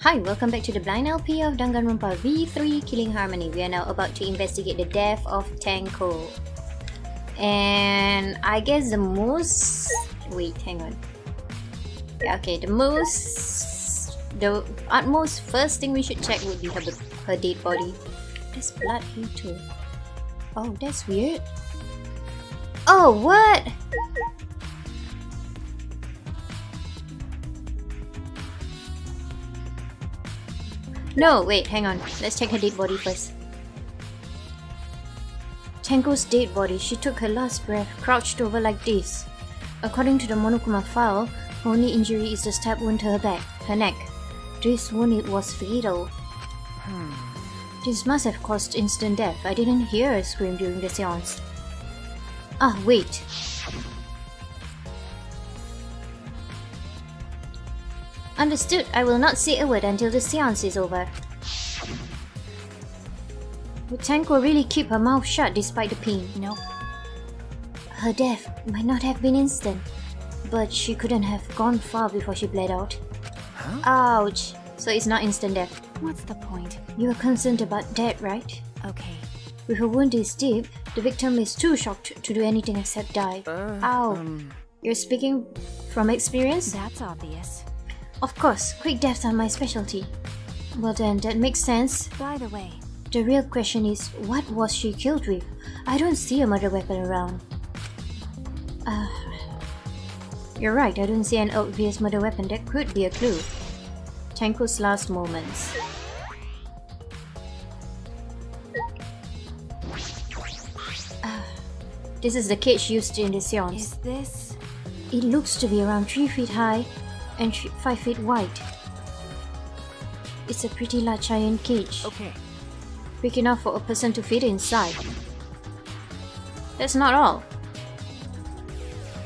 Hi, welcome back to the blind LP of Danganronpa V3 Killing Harmony. We are now about to investigate the death of Tenko. And I guess the most... Wait, hang on. Yeah, okay, the utmost first thing we should check would be her dead body. There's blood here too. Oh, that's weird. Oh, what? No, wait, hang on. Let's check her dead body first. Tenko's dead body. She took her last breath, crouched over like this. According to the Monokuma file, her only injury is the stab wound to her neck. This wound was fatal. This must have caused instant death. I didn't hear her scream during the seance. Ah, wait. Understood. I will not say a word until the seance is over. Would Tenko really keep her mouth shut despite the pain? No. Her death might not have been instant, but she couldn't have gone far before she bled out. Huh? Ouch. So it's not instant death. What's the point? You are concerned about that, right? Okay. With her wound this deep, the victim is too shocked to do anything except die. Ow. You're speaking from experience? That's obvious. Of course, quick deaths are my specialty. Well then, that makes sense. By the way, The real question is, what was she killed with? I don't see a murder weapon around. You're right, I don't see an obvious murder weapon. That could be a clue. Tenko's last moments. This is the cage used in the seance. is this... It looks to be around 3 feet high and 5 feet wide. It's a pretty large iron cage. Okay. Big enough for a person to fit inside. That's not all.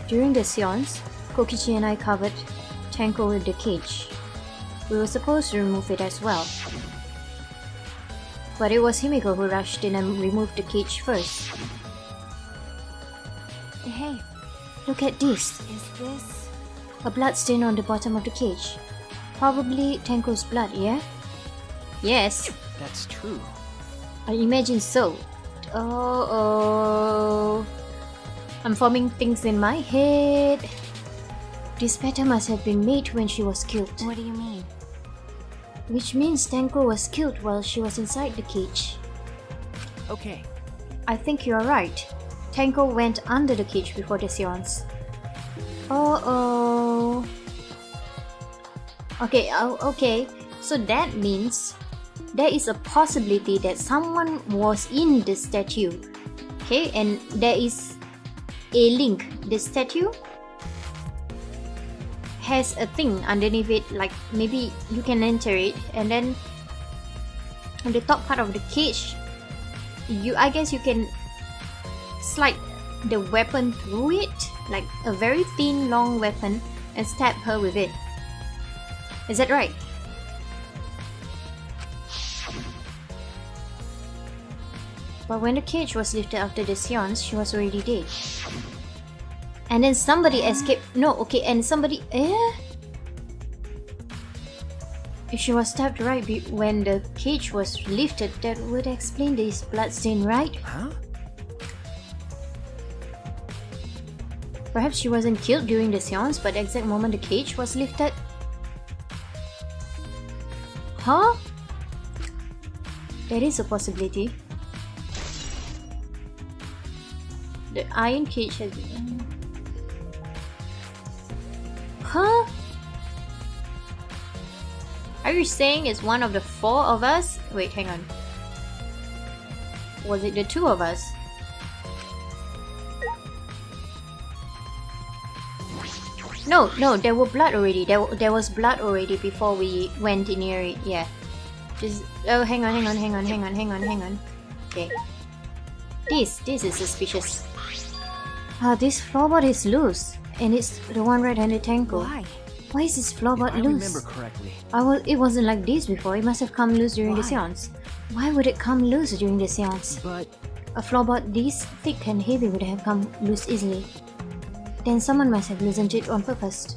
During the seance, Kokichi and I covered Tenko with the cage. We were supposed to remove it as well. But it was Himiko who rushed in and removed the cage first. Hey, Look at this. is this... A blood stain on the bottom of the cage. Probably Tenko's blood, yeah? Yes, That's true. I imagine so. Oh. I'm forming things in my head. This pattern must have been made when she was killed. What do you mean? Which means Tenko was killed while she was inside the cage. Okay. I think you're right. Tenko went under the cage before the seance. Oh. Okay. So that means there is a possibility that someone was in the statue. Okay, and there is a link. The statue has a thing underneath it, like maybe you can enter it, and then on the top part of the cage, I guess you can slide the weapon through it, like a very thin, long weapon, and stab her with it. Is that right? But when the cage was lifted after the seance, she was already dead. And then somebody escaped. No, okay, and somebody. If she was stabbed right when the cage was lifted, that would explain this bloodstain, right? Huh? Perhaps she wasn't killed during the seance, but the exact moment the cage was lifted. Huh? That is a possibility. The iron cage has been... Huh? Are you saying it's one of the 4 of us? Wait, hang on. Was it the 2 of us? No, there were blood already. There was blood already before we went near it. Yeah. Just hang on. Okay. This is suspicious. This floorboard is loose, and it's the one right under Tenko. Why? Why is this If floorboard I loose? remember correctly. It wasn't like this before. It must have come loose during the Why? seance. Why would it come loose during the seance? But A floorboard this thick and heavy would have come loose easily. Then someone must have loosened it on purpose.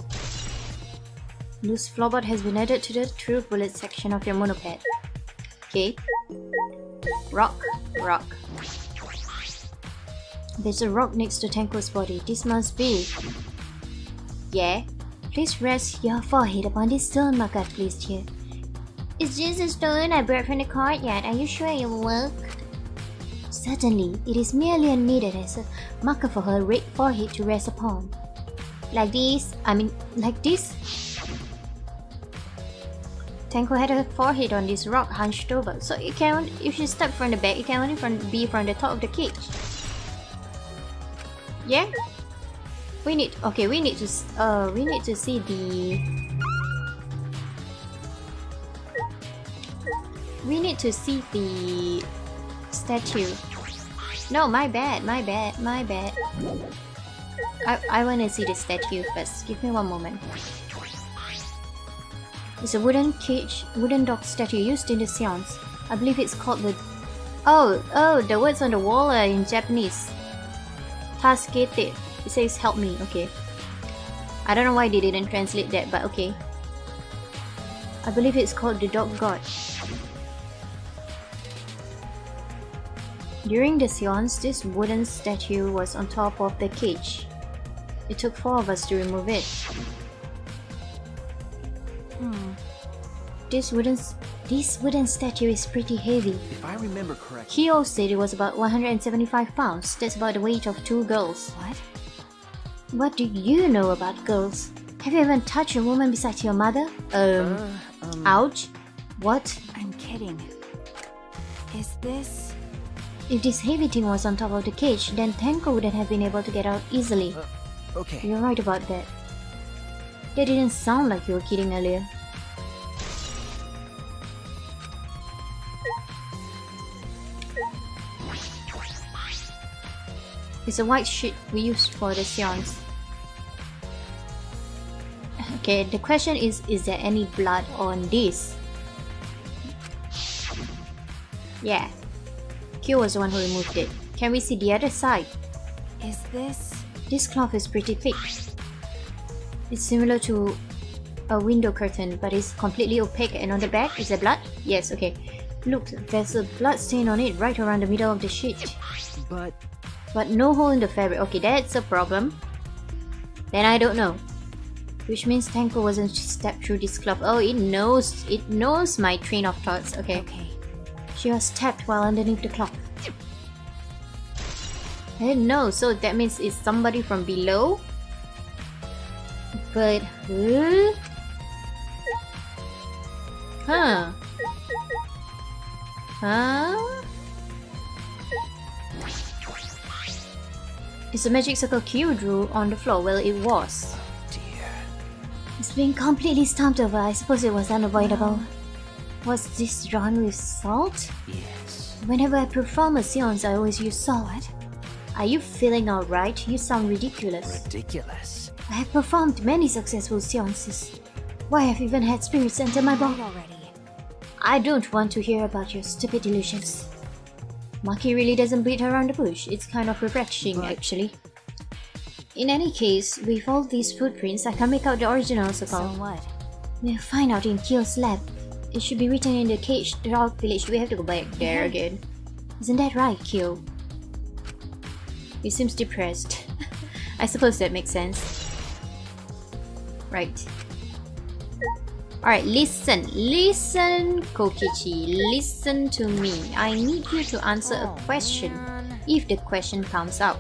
Loose floorboard has been added to the through bullet section of your monoped. Okay. Rock. There's a rock next to Tenko's body. This must be... Yeah? Please rest your forehead upon this stone marker placed here. Is this a stone I brought from the courtyard? Are you sure it will work? Certainly. It is merely needed as a marker for her red forehead to rest upon. Like this? Like this? Tenko had her forehead on this rock hunched over, so it can, if she stepped from the back, it can only be from the top of the cage. Yeah? We need to see the... We need to see the statue. No, my bad. I wanna see the statue first. Give me one moment. It's a wooden dog statue used in the seance. I believe it's called the... Oh, the words on the wall are in Japanese. Tasukete. It says help me, okay. I don't know why they didn't translate that, but okay. I believe it's called the dog god. During the seance, this wooden statue was on top of the cage. It took 4 of us to remove it. This wooden statue is pretty heavy. If I remember correctly... Kyo said it was about 175 pounds. That's about the weight of 2 girls. What? What do you know about girls? Have you ever touched a woman besides your mother? Ouch. What? I'm kidding. Is this... If this heavy thing was on top of the cage, then Tenko wouldn't have been able to get out easily. Okay. You're right about that. That didn't sound like you were kidding earlier. It's a white sheet we used for the seance. Okay, the question is there any blood on this? Yeah. Q was the one who removed it. Can we see the other side? Is this... This cloth is pretty thick. It's similar to a window curtain, but it's completely opaque, and on the back, is there blood? Yes, okay. Look, there's a blood stain on it right around the middle of the sheet. But no hole in the fabric. Okay, that's a problem. Then I don't know. Which means Tenko wasn't stepped through this cloth. Oh, it knows my train of thoughts. Okay. She was tapped while underneath the cloth. I didn't know, so that means it's somebody from below? But who? Huh? It's a magic circle Q drew on the floor. Well, it was. Oh dear. It's been completely stomped over. I suppose it was unavoidable. Was this drawn with salt? Yes. Whenever I perform a seance, I always use salt. Are you feeling alright? You sound ridiculous. Ridiculous. I have performed many successful seances. Why, I've even had spirits enter my body. already. I don't want to hear about your stupid delusions. Maki really doesn't beat around the bush. It's kind of refreshing, actually. In any case, with all these footprints, I can make out the original So circle. what? We'll find out in Kyo's lab. It should be written in the cage dog village. We have to go back there again. Isn't that right, Kyo? He seems depressed. I suppose that makes sense. Right. Alright, listen, Kokichi, listen to me. I need you to answer a question, if the question comes out.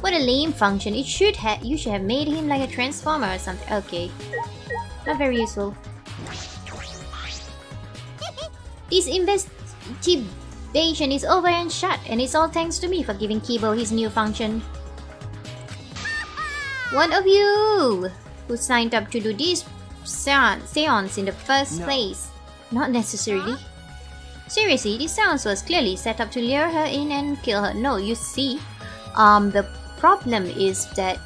What a lame function. You should have made him like a transformer or something. Okay. Not very useful. This investigation is over and shut, and it's all thanks to me for giving Kibo his new function. One of you who signed up to do this seance in the first place. Not necessarily. Seriously, this seance was clearly set up to lure her in and kill her. No, you see, the problem is that...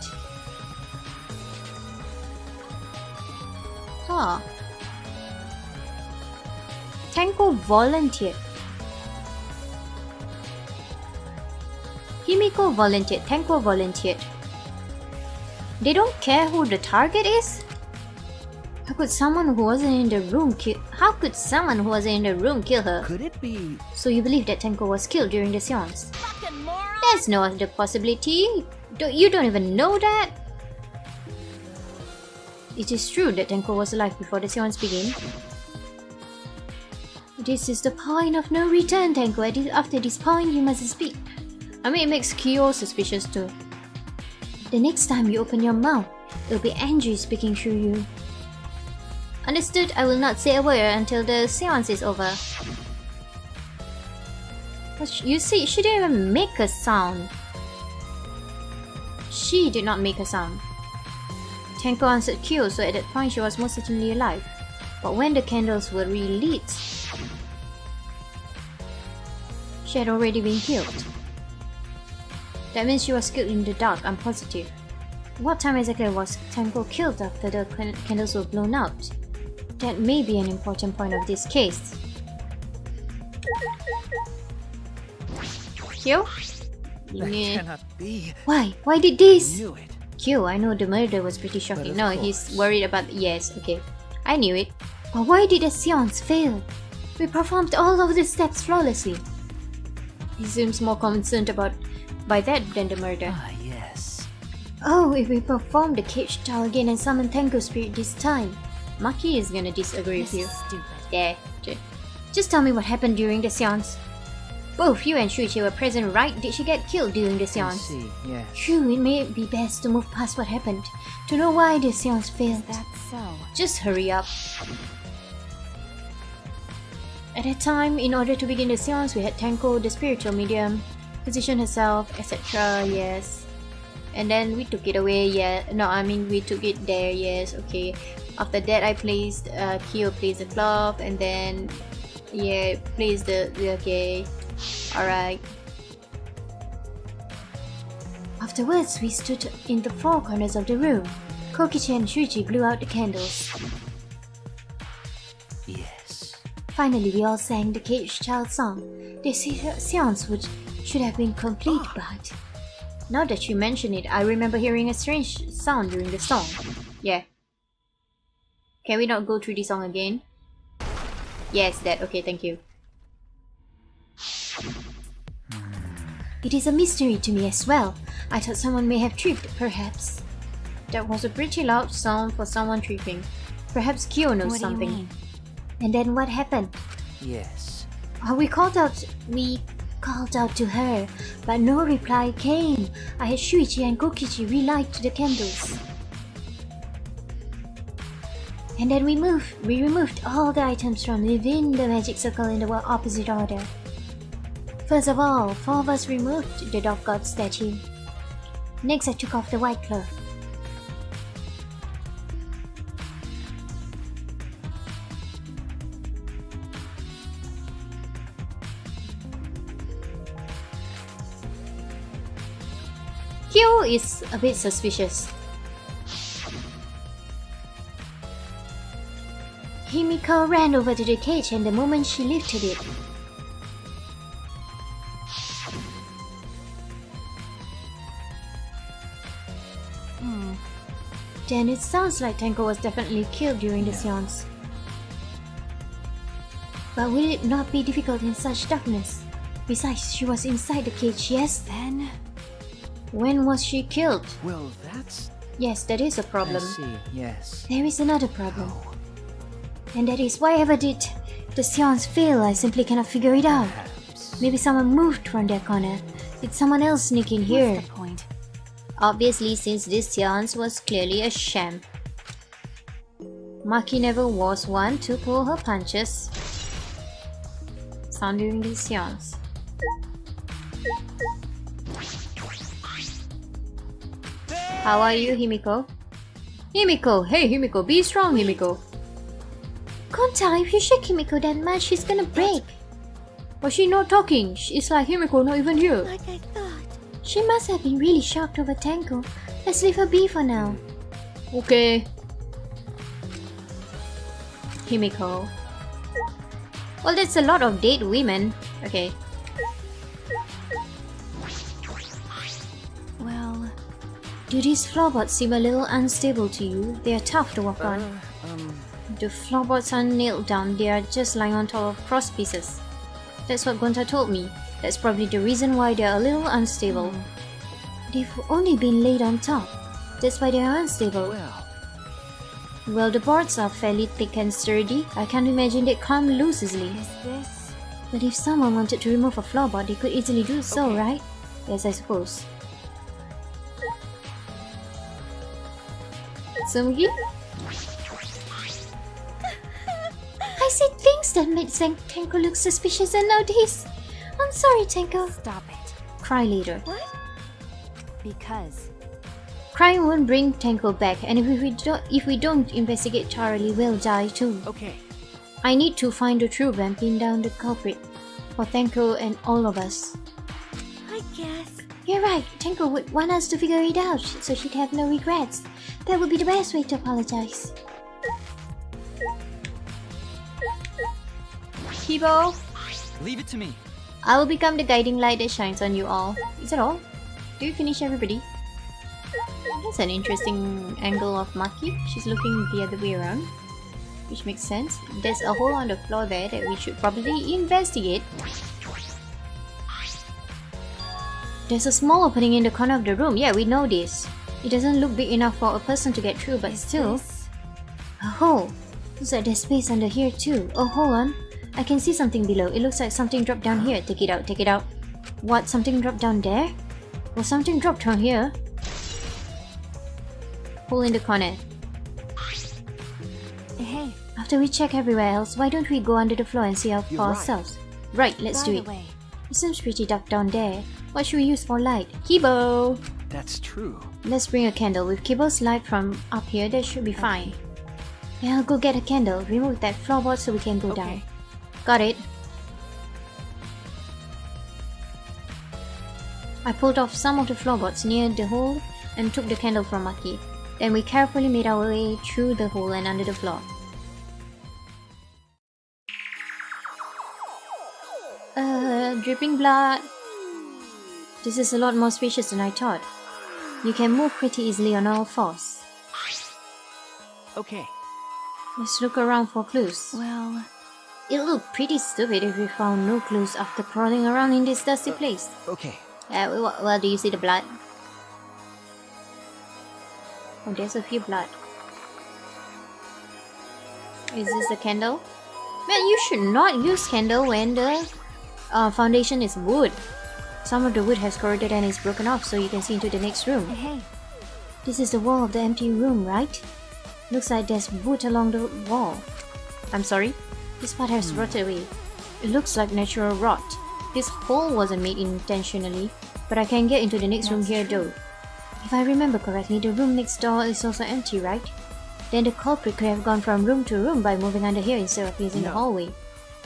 Tenko volunteered. Himiko volunteered. Tenko volunteered. They don't care who the target is? How could someone who wasn't in the room kill her? Could it be? So you believe that Tenko was killed during the seance? There's no other possibility. You don't even know that? It is true that Tenko was alive before the seance began. This is the point of no return, Tenko. After this point, you must speak. I mean, it makes Kyo suspicious too. The next time you open your mouth, it'll be Angie speaking through you. Understood, I will not say a word until the seance is over. But you see, she didn't even make a sound. She did not make a sound. Tenko answered Kyo, so at that point she was most certainly alive. But when the candles were relit, she had already been killed. That means she was killed in the dark, I'm positive. What time exactly was Tenko killed after the candles were blown out? That may be an important point of this case. Kyo? That cannot be. Why? Why did this? I knew it. Kyo, I know the murder was pretty shocking. But No, of he's course. worried about... Yes, okay. I knew it. But why did the seance fail? We performed all of the steps flawlessly. He seems more concerned by that than the murder. Ah, yes. Oh, if we perform the cage style again and summon Tenko's spirit this time, Maki is gonna disagree with you. Stupid. Yeah, just tell me what happened during the seance. Both you and Shuichi were present, right? Did she get killed during the I seance? see, yes. True, it may be best to move past what happened, to know why the seance failed. That's so. Just hurry up. At that time, in order to begin the seance, we had Tenko, the spiritual medium, position herself, etc. Yes. And then we took it away, yeah. No, I mean we took it there, yes, okay. After that, I placed, Kyo placed the cloth, and then, yeah, placed the okay. Alright. Afterwards, we stood in the four corners of the room. Kokichi and Shuichi blew out the candles. Yes. Finally, we all sang the cage child song. The seance should have been complete, but... Now that you mention it, I remember hearing a strange sound during the song. Yeah. Can we not go through the song again? Yes, that. Okay, thank you. It is a mystery to me as well. I thought someone may have tripped, perhaps. That was a pretty loud sound for someone tripping. Perhaps Kyo knows What do you something. mean? And then what happened? Yes. We called out to her, but no reply came. I had Shuichi and Kokichi relight the candles. And then we removed all the items from within the magic circle in the opposite order. First of all, 4 of us removed the dog god statue. Next, I took off the white cloth. Kyo is a bit suspicious. Himiko ran over to the cage, and the moment she lifted it, then it sounds like Tenko was definitely killed during the seance. But will it not be difficult in such darkness? Besides, she was inside the cage, yes? Then... When was she killed? Well, that's... Yes, that is a problem. I see, yes. There is another problem. Oh, And that is, why ever did the seance fail? I simply cannot figure it out. perhaps. Maybe someone moved from their corner. Did someone else sneak in here? What's the point? Obviously, since this seance was clearly a sham. Maki never was one to pull her punches. Sound during this seance. How are you, Himiko? Himiko! Hey, Himiko! Be strong, Himiko! Konta, if you shake Himiko that much, she's gonna break. Was she not talking? It's like Himiko not even here. Like I thought. She must have been really shocked over Tenko. Let's leave her be for now. Okay. Himiko. Well, that's a lot of dead women. Okay. Well... Do these floorboards seem a little unstable to you? They are tough to walk on. The floorboards are nailed down, they are just lying on top of cross pieces. That's what Gonta told me. That's probably the reason why they're a little unstable. They've only been laid on top. That's why they're unstable. Well, the boards are fairly thick and sturdy. I can't imagine they'd come loose easily. Is this? But if someone wanted to remove a floorboard, they could easily do so, right? Yes, I suppose. Sumgi? I said things that made Tenko look suspicious and nowadays. I'm sorry, Tenko. Stop it. Cry later. What? Because. Crying won't bring Tenko back, and if we don't investigate thoroughly, we'll die too. Okay. I need to find the truth and pin down the culprit. For Tenko and all of us. I guess. You're right, Tenko would want us to figure it out, so she'd have no regrets. That would be the best way to apologize. Kibo, Leave it to me. I will become the guiding light that shines on you all. Is that all? Do you finish everybody? That's an interesting angle of Maki. She's looking the other way around, which makes sense. There's a hole on the floor there that we should probably investigate. There's a small opening in the corner of the room. Yeah, we know this. It doesn't look big enough for a person to get through, but Is still. this- A hole. Looks like there's space under here too. Oh, hold on. I can see something below. It looks like something dropped down here. Take it out, take it out. What? Something dropped down there? Well, something dropped from here. Hole in the corner. Hey, After we check everywhere else, why don't we go under the floor and see out for You're right. ourselves? Right, let's by do the it. way, It seems pretty dark down there. What should we use for light? Kibo! That's true. Let's bring a candle. With Kibo's light from up here, that should be fine. Yeah, I'll go get a candle. Remove that floorboard so we can go down. Okay. Got it. I pulled off some of the floorboards near the hole and took the candle from Maki. Then we carefully made our way through the hole and under the floor. Dripping blood. This is a lot more spacious than I thought. You can move pretty easily on all fours. Okay. Let's look around for clues. well, It'll look pretty stupid if we found no clues after crawling around in this dusty place. Okay. Well, do you see the blood? Oh, there's a few blood. Is this the candle? Man, you should not use candle when the foundation is wood. Some of the wood has corroded and is broken off, so you can see into the next room. hey, This is the wall of the empty room, right? Looks like there's wood along the wall. I'm sorry? This part has rotted away. It looks like natural rot. This hole wasn't made intentionally, but I can get into the next room That's here true. though. If I remember correctly, the room next door is also empty, right? Then the culprit could have gone from room to room by moving under here instead of using the No. hallway.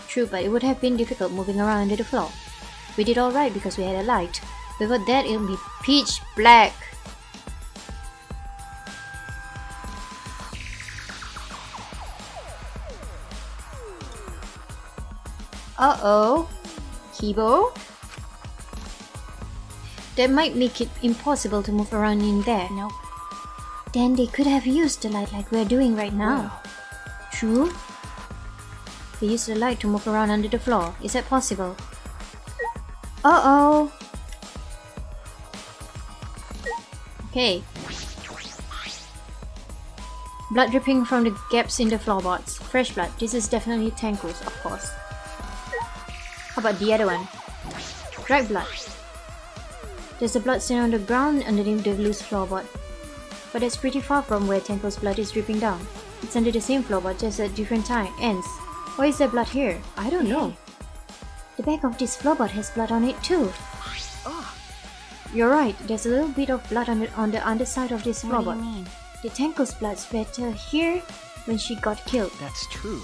True, but it would have been difficult moving around under the floor. We did alright because we had a light. Without that, it would be pitch black. Uh-oh. Kibo? That might make it impossible to move around in there. nope. Then they could have used the light like we're doing right now. True? They used the light to move around under the floor. Is that possible? Uh-oh. Okay. Blood dripping from the gaps in the floorboards. Fresh blood. This is definitely Tenko's, of course. How about the other one? Dried blood. There's a blood stain on the ground underneath the loose floorboard. But that's pretty far from where Tenko's blood is dripping down. It's under the same floorboard, just at different ends. Why is there blood here? I don't know. The back of this floorboard has blood on it too. You're right, there's a little bit of blood on the underside of this What do you floorboard. mean? The Tenko's blood splatter here when she got killed. That's true.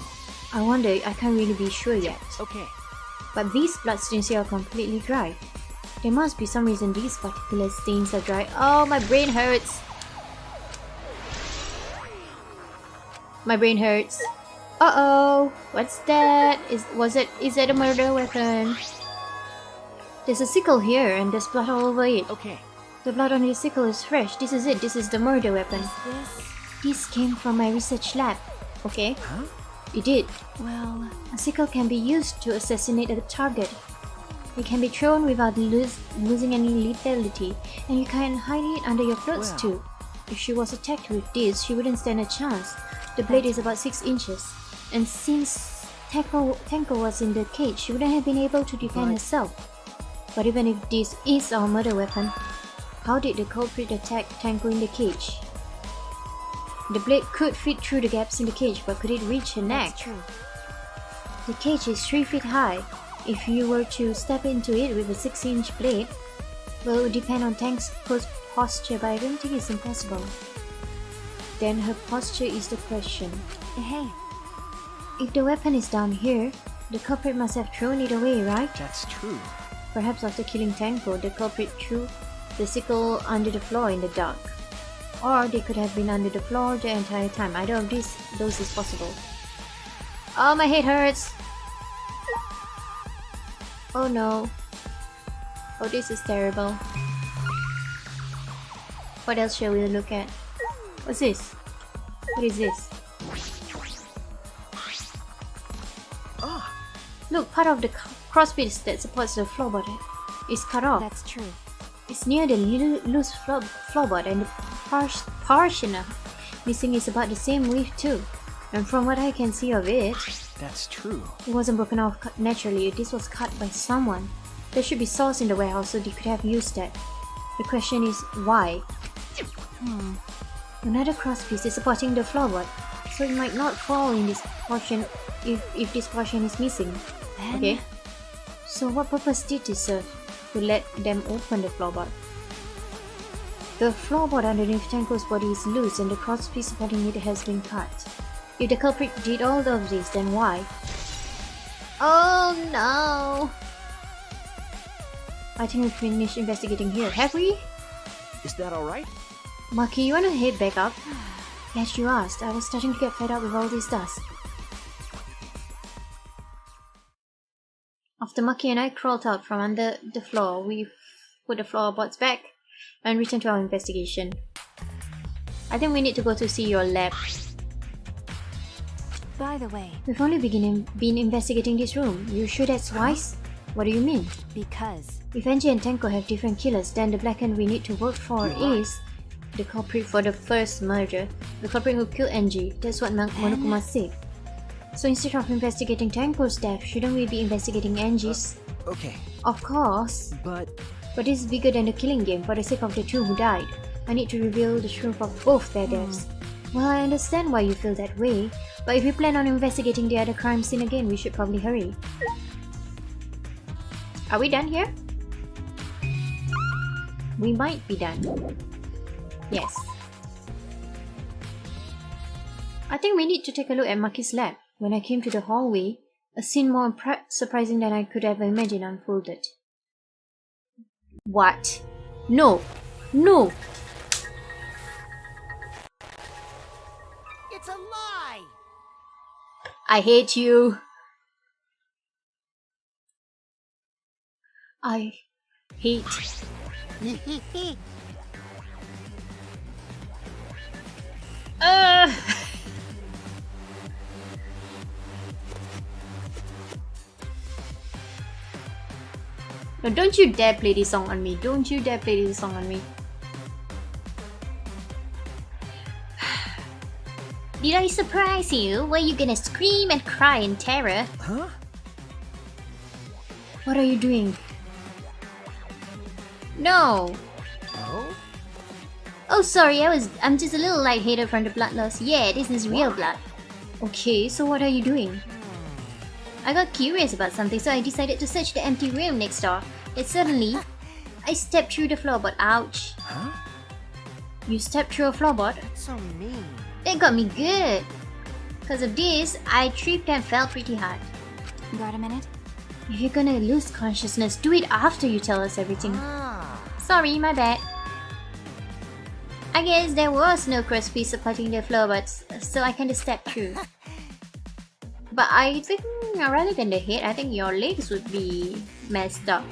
I wonder, I can't really be sure yet. Okay. But these blood stains here are completely dry. There must be some reason these particular stains are dry. Oh, my brain hurts. My brain hurts. Uh-oh. What's that? Is that a murder weapon? There's a sickle here and there's blood all over it. Okay. The blood on the sickle is fresh. This is it. This is the murder weapon. Is this? This came from my research lab. Okay, Huh? it did. Well, A sickle can be used to assassinate a target. It can be thrown without losing any lethality, and you can hide it under your clothes Well. too. If she was attacked with this, she wouldn't stand a chance. The blade is about 6 inches, and since Tenko was in the cage, she wouldn't have been able to defend herself. But even if this is our murder weapon, how did the culprit attack Tenko in the cage? The blade could fit through the gaps in the cage, but could it reach her neck? that's true. The cage is 3 feet high. If you were to step into it with a 6-inch blade, well, it would depend on Tenko's posture, but I don't think it's impossible. Then her posture is the question. Hey, If the weapon is down here, the culprit must have thrown it away, right? That's true. Perhaps after killing Tenko, the culprit threw the sickle under the floor in the dark. Or they could have been under the floor the entire time. Either of those is possible. Oh, my head hurts! Oh no. Oh, this is terrible. What else shall we look at? What's this? What is this? Ah, Look, part of the crosspiece that supports the floorboard is cut off. that's true. It's near the loose floorboard, and the portion missing is about the same width too. And from what I can see of it, that's true. it wasn't broken off naturally. This was cut by someone. There should be saws in the warehouse, so they could have used that. The question is why? Another crosspiece is supporting the floorboard, so it might not fall in this portion if this portion is missing. Then, Okay. So what purpose did this serve? To let them open the floorboard. The floorboard underneath Tenko's body is loose and the crosspiece supporting it has been cut. If the culprit did all of this, then why? Oh no! I think we finished investigating here. Have we? Is that alright? Maki, you wanna head back up? Glad you asked. I was starting to get fed up with all this dust. After Maki and I crawled out from under the floor, we put the floorboards back and returned to our investigation. I think we need to go to see your lab. by the way, We've only been investigating this room. You sure that's wise? What do you mean? because If Angie and Tenko have different killers, then the black hand we need to work for is the culprit for the first murder. The culprit who killed Angie. That's what Monokuma said. So instead of investigating Tenko's death, shouldn't we be investigating Angie's? Okay, Of course. but But this is bigger than the killing game. For the sake of the two who died, I need to reveal the truth of both their deaths. Well, I understand why you feel that way, but if you plan on investigating the other crime scene again, we should probably hurry. Are we done here? We might be done. Yes. I think we need to take a look at Maki's lab. When I came to the hallway, a scene more surprising than I could ever imagine unfolded. What? No! No! It's a lie! I hate you! I hate. No, don't you dare play this song on me. Don't you dare play this song on me. Did I surprise you? Were you gonna scream and cry in terror? huh? What are you doing? No! Oh? Oh, sorry, I'm just a little lightheaded from the blood loss. Yeah, this is real blood. Okay, so what are you doing? I got curious about something, so I decided to search the empty room next door. And suddenly, I stepped through the floorboard. Ouch. Huh? You stepped through a floorboard? So mean. That got me good. Because of this, I tripped and fell pretty hard. got a minute? If you're gonna lose consciousness, do it after you tell us everything. Ah. Sorry, my bad. I guess there was no crosspiece supporting the floorboards, so I kinda stepped through. But I think, rather than the head, I think your legs would be messed up.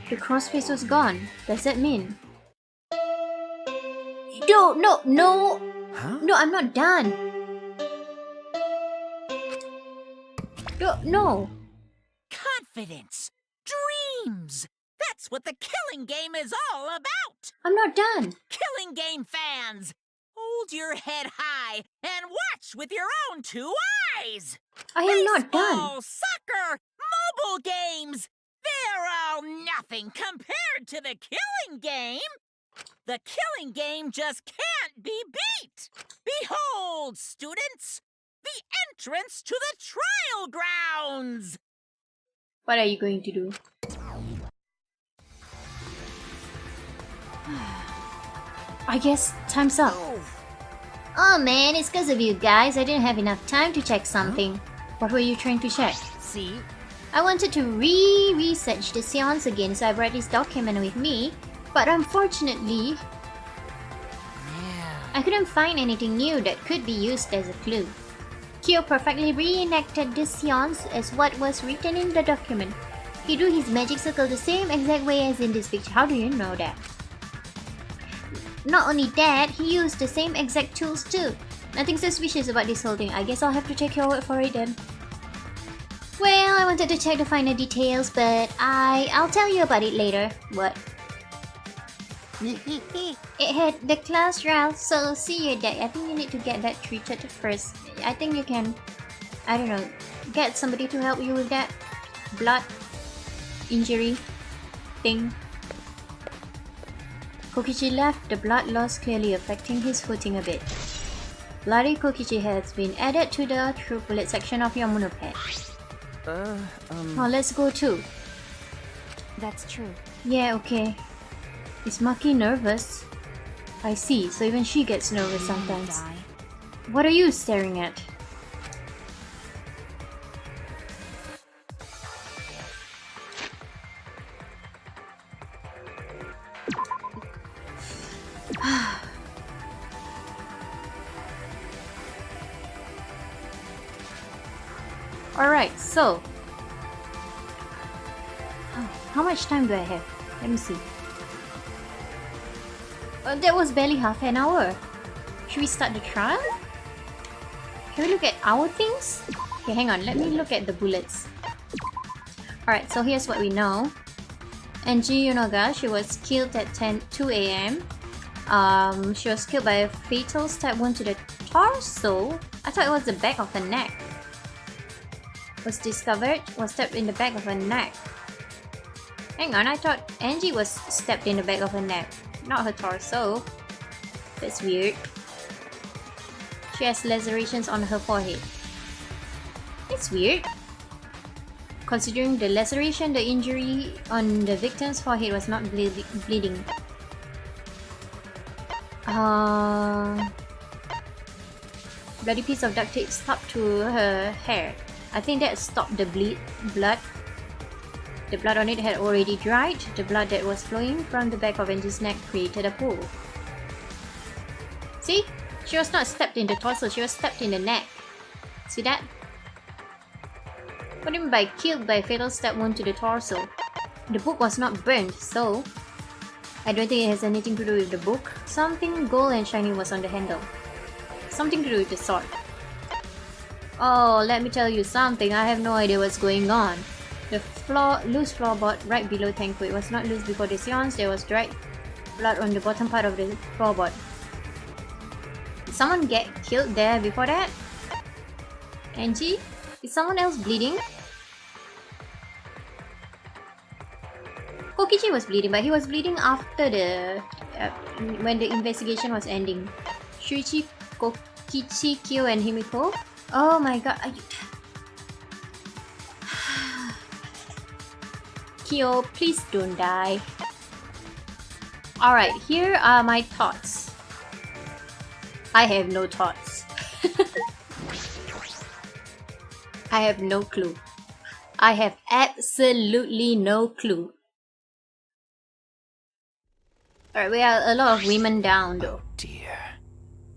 The crosspiece was gone. Does that mean? No! Huh? No, I'm not done! No. Confidence. Dreams. That's what the killing game is all about. I'm not done. Killing game fans, hold your head high and watch with your own two eyes. I am not Baseball, done. soccer, mobile games. They're all nothing compared to the killing game. The killing game just can't be beat. Behold, students, the entrance to the trial grounds. What are you going to do? I guess time's up. Oh man, it's because of you guys. I didn't have enough time to check something. What were you trying to check? See? I wanted to research the seance again, so I brought this document with me. But unfortunately, I couldn't find anything new that could be used as a clue. Kyo perfectly reenacted this seance as what was written in the document. He drew his magic circle the same exact way as in this picture. How do you know that? Not only that, he used the same exact tools too. Nothing suspicious about this whole thing. I guess I'll have to take your word for it then. Well, I wanted to check the finer details, but I'll tell you about it later. What? It had the class trial, so see your deck. I think you need to get that treated first. I think you can, I don't know, get somebody to help you with that blood injury thing. Kokichi left, the blood loss clearly affecting his footing a bit. Bloody Kokichi has been added to the true bullet section of your monopad. Now let's go too. That's true. Yeah, okay. Is Maki nervous? I see, so even she gets nervous sometimes. Die. What are you staring at? Alright, so how much time do I have? Let me see. That was barely half an hour. Should we start the trial? Can we look at our things? Okay, hang on. Let me look at the bullets. Alright, so here's what we know. Angie Yonaga, she was killed at 2 a.m. She was killed by a fatal stab wound to the torso. I thought it was the back of her neck. Was stabbed in the back of her neck. Hang on, I thought Angie was stabbed in the back of her neck, not her torso. That's weird. She has lacerations on her forehead. It's weird. Considering the laceration, the injury on the victim's forehead was not bleeding. Bloody piece of duct tape stuck to her hair. I think that stopped the blood. The blood on it had already dried. The blood that was flowing from the back of Angie's neck created a pool. See? She was not stabbed in the torso, she was stabbed in the neck. See that? What do you mean by killed by a fatal stab wound to the torso? The book was not burned, so I don't think it has anything to do with the book. Something gold and shiny was on the handle. Something to do with the sword. Oh, let me tell you something. I have no idea what's going on. The loose floorboard right below Tanko. It was not loose before the seance. There was dried blood on the bottom part of the floorboard. Did someone get killed there before that? Angie? Is someone else bleeding? Kokichi was bleeding, but he was bleeding after the when the investigation was ending. Shuichi, Kokichi, Kyo, and Himiko. Oh my god. Kyo, please don't die. Alright, here are my thoughts. I have no thoughts. I have no clue. I have absolutely no clue. Alright, we are a lot of women down though. Oh dear.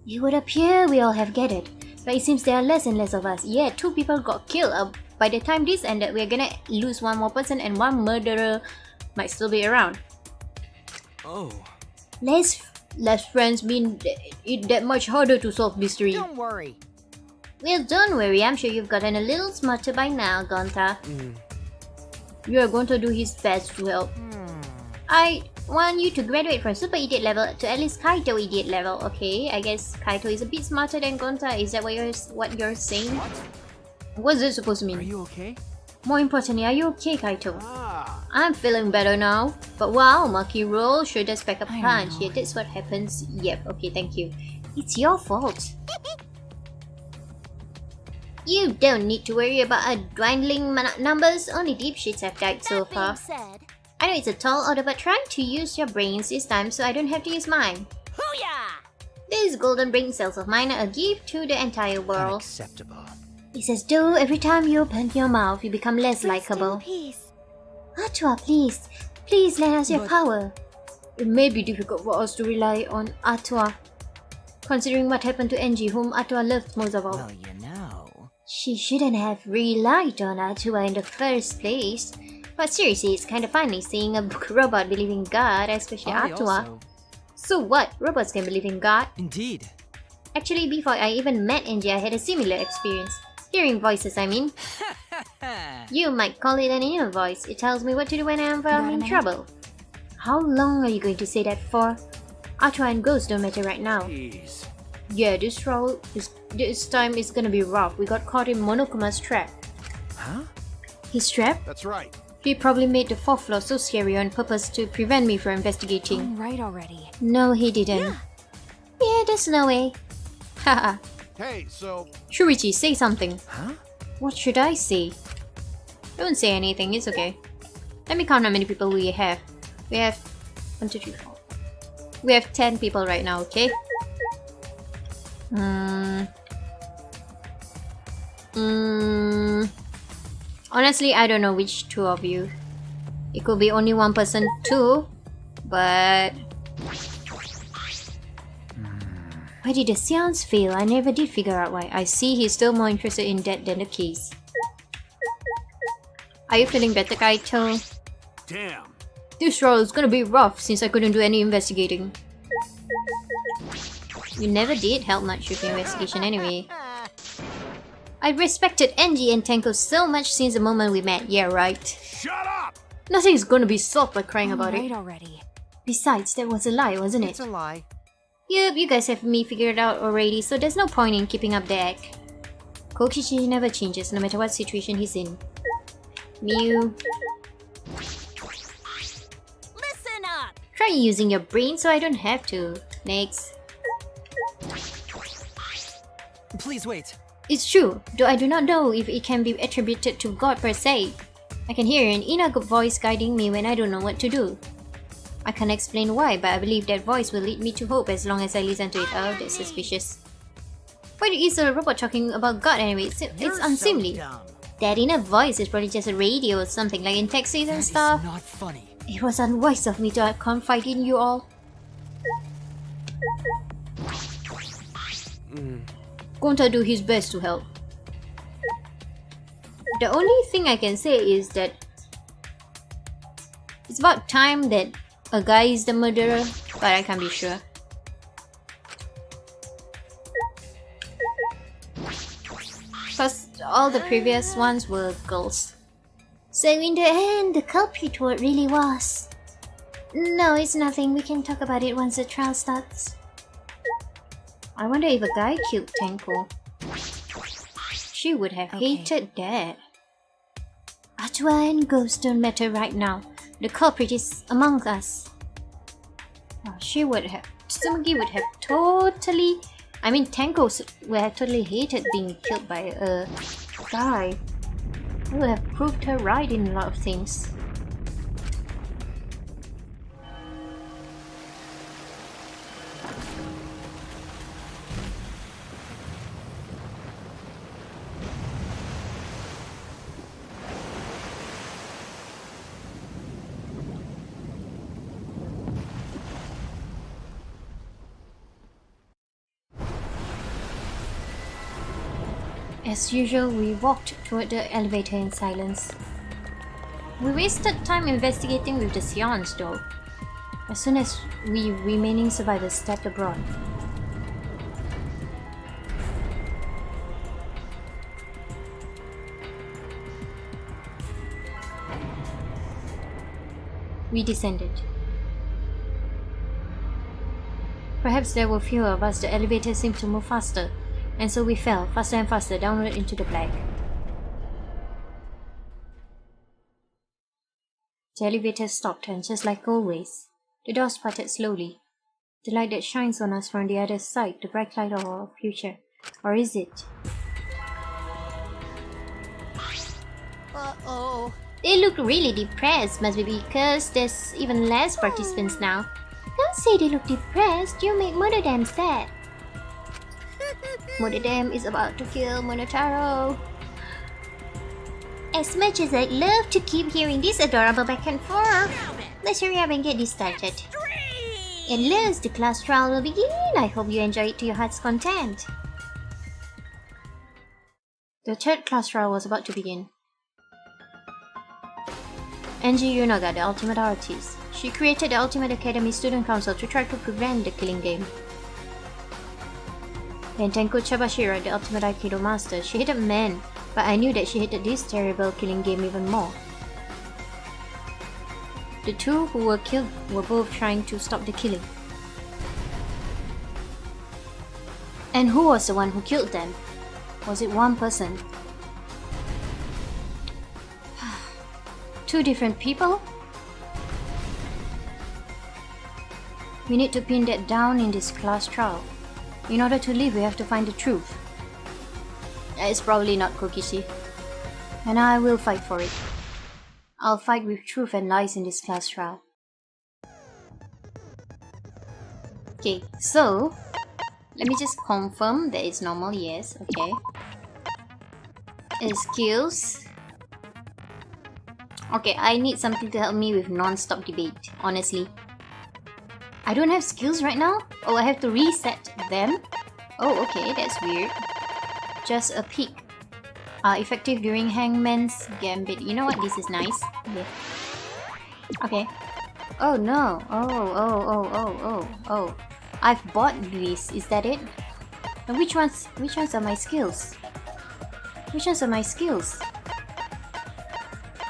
It would appear we all have gathered. But it seems there are less and less of us. Yeah, 2 people got killed. By the time this ended, we're gonna lose 1 more person and 1 murderer might still be around. Oh. Less friends mean it that much harder to solve mystery. Don't worry. Well, don't worry, I'm sure you've gotten a little smarter by now, Gonta. You are going to do his best to help. I want you to graduate from Super Idiot level to at least Kaito Idiot level. Okay, I guess Kaito is a bit smarter than Gonta. Is that what you're saying? What's this supposed to mean? Are you okay? More importantly, are you okay, Kaito? Ah. I'm feeling better now. But wow, Monkey Roll sure does pack a I punch. know. Yeah, that's what happens. Yep, okay, thank you. It's your fault. You don't need to worry about our dwindling numbers. Only dipshits have died so far. Said, I know it's a tall order, but try to use your brains this time so I don't have to use mine. Hoo-yah! These golden brain cells of mine are a gift to the entire world. Unacceptable. It's as though every time you open your mouth, you become less likable. Peace. Atua, please. Please lend us your But- power. It may be difficult for us to rely on Atua, considering what happened to Angie, whom Atua loved most of all. Well, you know. She shouldn't have relied on Atua in the first place. But seriously, it's kind of funny seeing a robot believe in God, especially I Atua. also... So what? Robots can believe in God? Indeed. Actually, before I even met Angie, I had a similar experience. Hearing voices, I mean. You might call it an inner voice. It tells me what to do when I'm in trouble. How long are you going to say that for? Atua and Ghost don't matter right now. Jeez. Yeah, this time is gonna be rough. We got caught in Monokuma's trap. Huh? His trap? That's right. He probably made the 4th floor so scary on purpose to prevent me from All investigating. right already. No, he didn't. Yeah, there's no way. Haha. Hey, so Shuichi, say something. Huh? What should I say? Don't say anything, it's okay. Let me count how many people we have. We have 1, 2, 3, 4. We have 10 people right now, okay? Honestly, I don't know which two of you. It could be only one person too, but... Why did the seance fail? I never did figure out why. I see he's still more interested in that than the case. Are you feeling better, Kaito? damn. This role is gonna be rough since I couldn't do any investigating. You never did help much with the investigation anyway. I respected Angie and Tenko so much since the moment we met, yeah right. Shut up! Nothing's gonna be solved by crying All about right it. already. Besides, that was a lie, wasn't it? It's a lie. Yup, you guys have me figured out already, so there's no point in keeping up the act. Kokichi never changes, no matter what situation he's in. Mew, Listen up! try using your brain so I don't have to. Next. Please wait. It's true, though I do not know if it can be attributed to God per se. I can hear an inner voice guiding me when I don't know what to do. I can't explain why, but I believe that voice will lead me to hope as long as I listen to it. Oh, that's suspicious. Why is a robot talking about God anyway? It's unseemly. So dumb. That inner voice is probably just a radio or something, like in taxis That and is stuff. not funny. It was unwise of me to confide in you all. Going to do his best to help. The only thing I can say is that it's about time that a guy is the murderer, but I can't be sure. Plus, all the previous ones were girls. So in the end, the culprit what really was. No, it's nothing. We can talk about it once the trial starts. I wonder if a guy killed Tenko. She would have Okay. hated that. Atua and Ghost don't matter right now. The culprit is among us. Oh, she would have... Tsumugi would have totally... I mean, Tenko would have totally hated being killed by a guy. I would have proved her right in a lot of things. As usual, we walked toward the elevator in silence. We wasted time investigating with the Sions though. As soon as we remaining survivors stepped abroad. We descended. Perhaps there were fewer of us, the elevator seemed to move faster, and so we fell, faster and faster, downward into the black. The elevator stopped, and just like always, the doors parted slowly. The light that shines on us from the other side, the bright light of our future. Or is it? Uh-oh. They look really depressed, must be because there's even less participants now. Don't say they look depressed, you make Mother sad. Mother is about to kill Monotaro. As much as I'd love to keep hearing this adorable back and forth, let's hurry up and get this started. At last, the class trial will begin. I hope you enjoy it to your heart's content. The third class trial was about to begin. Angie Yunaga, the ultimate artist. She created the Ultimate Academy Student Council to try to prevent the killing game. And Tenko Chabashira, the ultimate Aikido master. She hated men, but I knew that she hated this terrible killing game even more. The two who were killed were both trying to stop the killing. And who was the one who killed them? Was it one person? Two different people? We need to pin that down in this class trial. In order to live, we have to find the truth. It's probably not Kokichi. And I will fight for it. I'll fight with truth and lies in this class trial. Okay, so let me just confirm that it's normal. Yes, okay. Skills. Okay, I need something to help me with non-stop debate, honestly. I don't have skills right now? Oh, I have to reset them? Oh, okay, that's weird. Just a peek. Effective during Hangman's Gambit. You know what? This is nice. Okay. Okay. Oh no. Oh. I've bought this. Is that it? And which ones are my skills? Which ones are my skills?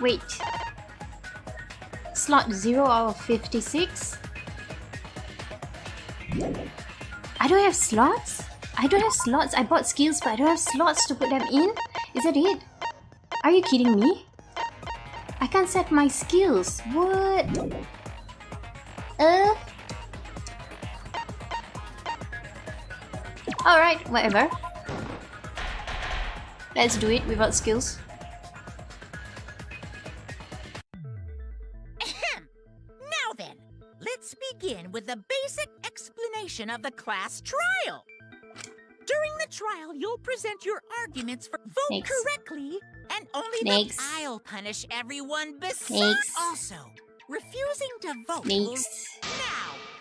Wait. Slot 0 out of 56? I don't have slots? I don't have slots. I bought skills, but I don't have slots to put them in? Is that it? Are you kidding me? I can't set my skills. What? Alright, whatever. Let's do it without skills. Now then, let's begin with the basic explanation of the class trial. During the trial, you'll present your arguments for vote correctly, and only then I'll punish everyone besides. Also, refusing to vote. Now,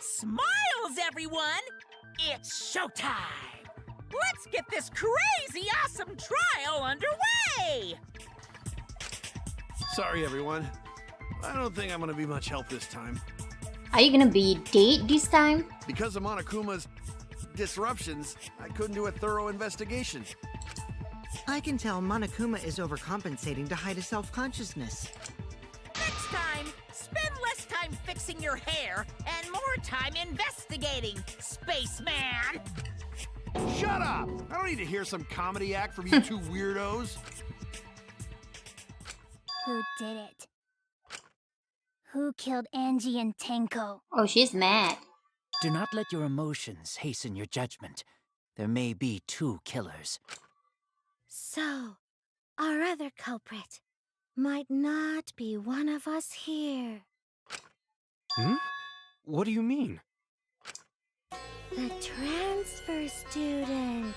smiles, everyone! It's showtime! Let's get this crazy awesome trial underway! Sorry, everyone. I don't think I'm gonna be much help this time. Are you gonna be dead this time? Because of Monokuma's disruptions, I couldn't do a thorough investigation. I can tell Monokuma is overcompensating to hide his self-consciousness. Next time, spend less time fixing your hair and more time investigating, spaceman! Shut up! I don't need to hear some comedy act from you two weirdos. Who did it? Who killed Angie and Tenko? Oh, she's mad. Do not let your emotions hasten your judgment. There may be two killers. So, our other culprit might not be one of us here. What do you mean? The transfer student.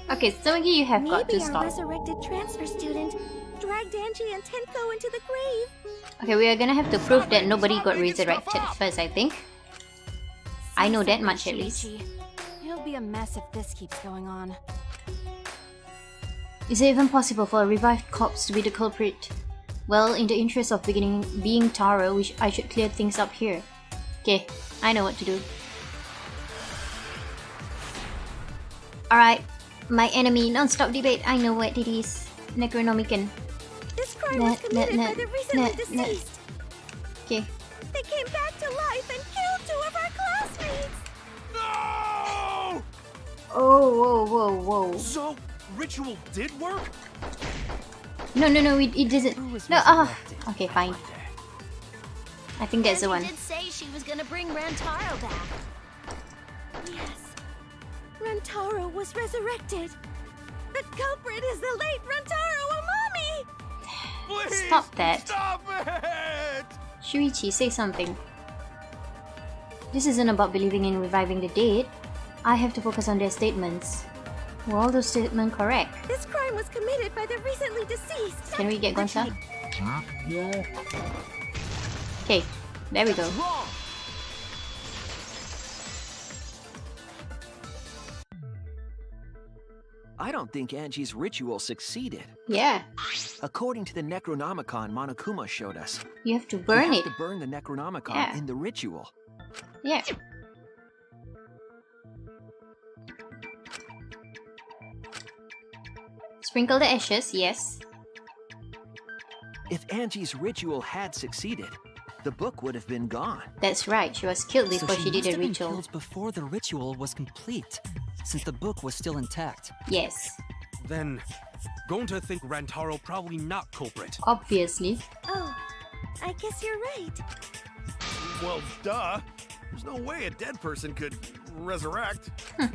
Okay, so you have got to Maybe our stop. resurrected transfer student dragged Angie and Tenko into the grave. Okay, we are gonna have to prove that nobody got resurrected first, I think. I know that much at least. It'll be a mess if this keeps going on. Is it even possible for a revived corpse to be the culprit? Well, in the interest of being thorough, I should clear things up here. Okay, I know what to do. Alright, my enemy, non-stop debate, I know what it is. Necronomicon. This crime was committed by the recently deceased. Okay, to life and kill 2 of our classmates! No! Oh, whoa. So, ritual did work? No, it doesn't. Who was No, resurrected, okay, I fine. wonder? I think that's the Angie one. did say she was gonna bring Rantaro back. Yes. Rantaro was resurrected. The culprit is the late Rantaro Amami! Please! Stop that. Stop it! Shuichi, say something. This isn't about believing in reviving the dead. I have to focus on their statements. Were all those statements correct? This crime was committed by the recently deceased. Can we get Gonsa? Okay, there we go. Wrong! I don't think Angie's ritual succeeded. Yeah, According to the Necronomicon Monokuma showed us, you have to we burn have it. to burn the Necronomicon Yeah. in the ritual. Yeah. Sprinkle the ashes, yes. If Angie's ritual had succeeded, the book would have been gone. That's right, she was killed before she did must the have been ritual. killed before the ritual was complete, since the book was still intact. Yes, Then, going to think Rantaro probably not culprit. obviously. Oh, I guess you're right. Well, duh. There's no way a dead person could resurrect. Now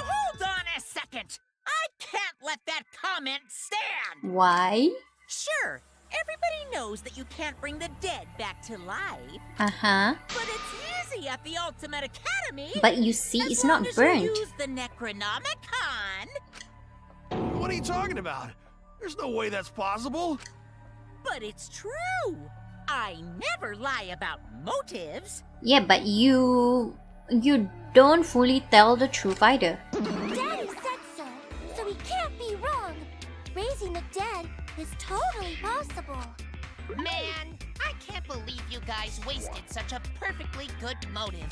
hold on a second. I can't let that comment stand. Why? Sure, everybody knows that you can't bring the dead back to life, Uh-huh. but it's easy at the Ultimate Academy. But you see, as it's long not as burnt. You use the Necronomicon. What are you talking about? There's no way that's possible. But it's true. I never lie about motives. Yeah, but you don't fully tell the truth either. Daddy said so he can't be wrong. Raising the dead is totally possible. Man, I can't believe you guys wasted such a perfectly good motive.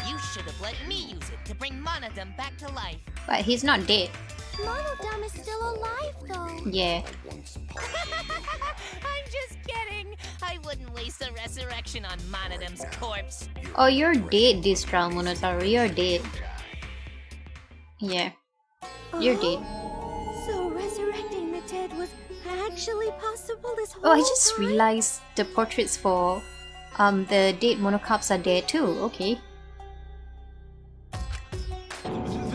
You should have let me use it to bring Monodum back to life. But he's not dead. Monodum is still alive, though. Yeah. I'm just kidding. I wouldn't waste a resurrection on Monodum's corpse. Oh, you're dead this trial, Monotauro. You're dead. Yeah. You're dead. So resurrecting the dead was actually possible this whole Oh, I just time? realized the portraits for the dead monocarps are there too. Okay.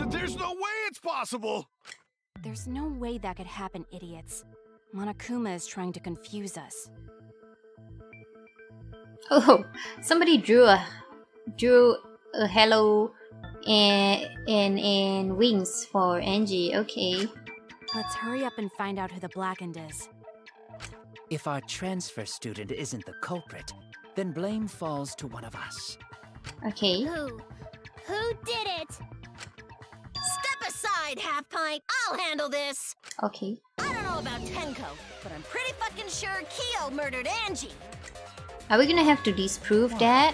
There's no way it's possible. There's no way that could happen, idiots. Monokuma is trying to confuse us. Oh, somebody drew a hello and wings for Angie. Okay. Let's hurry up and find out who the Blackened is. If our transfer student isn't the culprit, then blame falls to one of us. Okay. Who did it? Step aside, Half Pint. I'll handle this. Okay. I don't know about Tenko, but I'm pretty fucking sure Kyo murdered Angie. Are we gonna have to disprove that?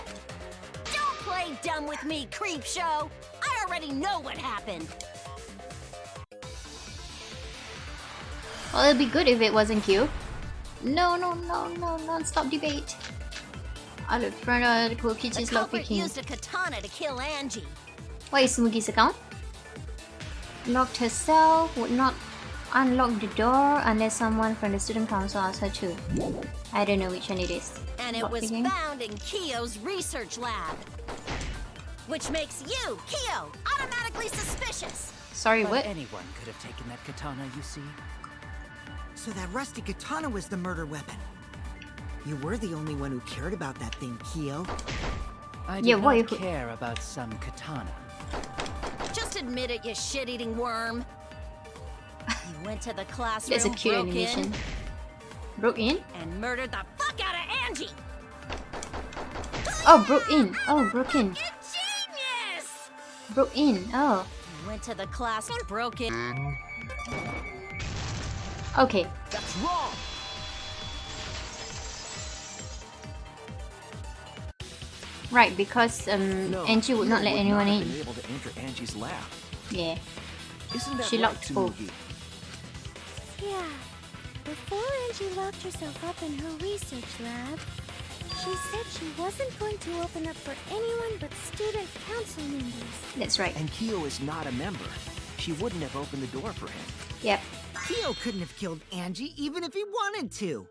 Don't play dumb with me, creep show. I already know what happened. Well, it'd be good if it wasn't Q. No, non-stop debate. Out of front of the The Kokichi's culprit lockpicking. used a katana to kill Angie. What is Mugi's account? Locked herself, would not unlock the door unless someone from the student council asked her to. I don't know which one it is. And it was Lockpicking? found in Kyo's research lab. Which makes you, Kyo, automatically suspicious. Sorry, But what? anyone could have taken that katana, you see. So that rusty katana was the murder weapon. You were the only one who cared about that thing, Kyo. I Yeah, do why not who- care about some katana. Just admit it, you shit-eating worm. You went to the classroom, That's a cute broke animation. in, Broke in? and murdered the fuck out of Angie. Oh, broke in. Oh, broke in. You genius! Broke in. Oh. You went to the class and broke in. Okay. That's wrong. Right, because No, Angie would not Kyo let anyone have in. been able to enter Angie's lab. Yeah. Isn't that She right, locked both. Tsumugi? Yeah. Before Angie locked herself up in her research lab, She said she wasn't going to open up for anyone but student council members. That's right. And Kyo is not a member. She wouldn't have opened the door for him. Yep. Kyo couldn't have killed Angie even if he wanted to.